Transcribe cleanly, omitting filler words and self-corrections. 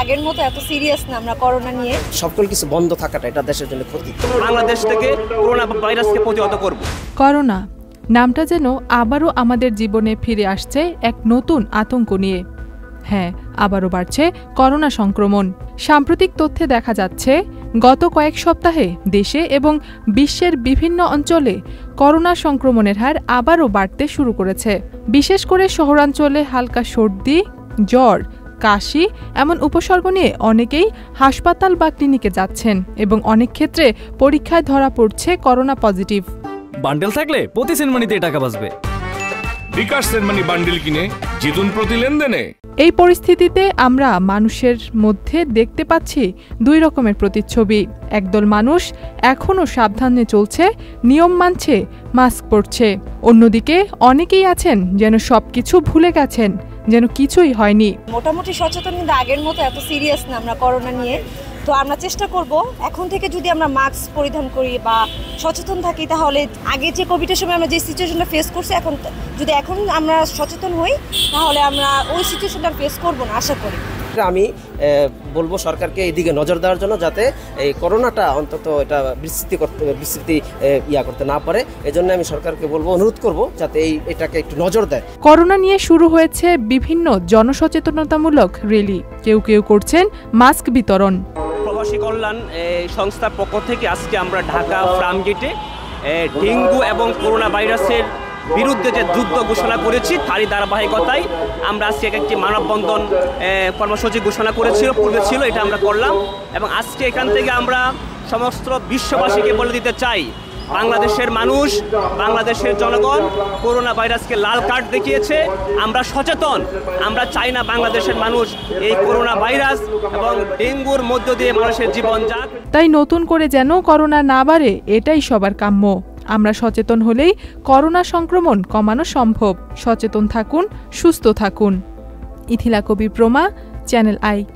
আগের মতো এত সিরিয়াস না আমরা করোনা নিয়ে। সকল কিছু বন্ধ থাকাটা এটা দেশের জন্য ক্ষতি। বাংলাদেশ থেকে করোনা ভাইরাসকে প্রতিহত করব। করোনা নামটা যেন আবারও আমাদের জীবনে ফিরে আসছে এক নতুন আতঙ্ক নিয়ে। হ্যাঁ, আবারও বাড়ছে করোনা সংক্রমণ। সাম্প্রতিক তথ্যে দেখা যাচ্ছে গত কয়েক সপ্তাহে দেশে এবং বিশ্বের বিভিন্ন অঞ্চলে করোনা সংক্রমণের হার আবারও বাড়তে শুরু করেছে। বিশেষ করে শহরাঞ্চলে হালকা সর্দি, জ্বর, কাশি এমন উপসর্গ নিয়ে অনেকেই হাসপাতাল বা ক্লিনিকে যাচ্ছেন এবং অনেক ক্ষেত্রে পরীক্ষায় ধরা পড়ছে করোনা পজিটিভ। বান্ডেল থাকলে প্রতি সেনমানিতে টাকা বাঁচবে। বিকাশ সেনমানি বান্ডেল কিনে জিতুন প্রতি লেনদেনে। এই পরিস্থিতিতে আমরা মানুষের মধ্যে দেখতে পাচ্ছি দুই রকমের প্রতিচ্ছবি। একদল মানুষ এখনও সাবধানে চলছে, নিয়ম মানছে, মাস্ক পরছে। অন্যদিকে অনেকেই আছেন যেন সবকিছু ভুলে গেছেন, যেন কিছুই হয়নি। মোটামুটি সচেতন, কিন্তু আগের মতো এত সিরিয়াস না আমরা করোনা নিয়ে। তো আমরা চেষ্টা করব এখন থেকে যদি আমরা মাস্ক পরিধান করি বা সচেতন থাকি, তাহলে আগে যে কোভিডের সময় আমরা যে সিচুয়েশনটা ফেস করছি, এখন আমরা সচেতন হই, তাহলে আমরা ওই সিচুয়েশনটা ফেস করব না আশা করি। আমি বলবো সরকারকে এইদিকে নজর দেওয়ার জন্য, যাতে এই করোনাটা অন্তত এটা বিস্তৃতি করতে না পারে। এজন্য আমি সরকারকে বলবো, অনুরোধ করব যাতে এটাকে একটু নজর দেয়। করোনা নিয়ে শুরু হয়েছে বিভিন্ন জনসচেতনতামূলক র্যালি, কেউ কেউ করছেন মাস্ক বিতরণ। প্রবাসী কল্যাণ সংস্থার পক্ষ থেকে আজকে আমরা ঢাকা ফার্মগেটে ডেঙ্গু এবং করোনা ভাইরাসের বিরুদ্ধে যে যুদ্ধ ঘোষণা করেছি, তারই ধারাবাহিকতায় আমরা আজকে একটি মানববন্ধন কর্মসূচি ঘোষণা করেছিল, পূর্বে ছিল, এটা আমরা করলাম। এবং আজকে এখান থেকে আমরা সমস্ত বিশ্ববাসীকে বলে দিতে চাই, বাংলাদেশের মানুষ, বাংলাদেশের জনগণ করোনা ভাইরাসকে লাল কার্ড দেখিয়েছে। আমরা সচেতন, আমরা চাই না বাংলাদেশের মানুষ এই করোনা ভাইরাস এবং ডেঙ্গুর মধ্য দিয়ে মানুষের জীবন যাক। তাই নতুন করে যেন করোনা না বাড়ে, এটাই সবার কাম্য। আমরা সচেতন হলেই করোনা সংক্রমণ কমানো সম্ভব। সচেতন থাকুন, সুস্থ থাকুন। ইথিলা কবির প্রমা, চ্যানেল আই।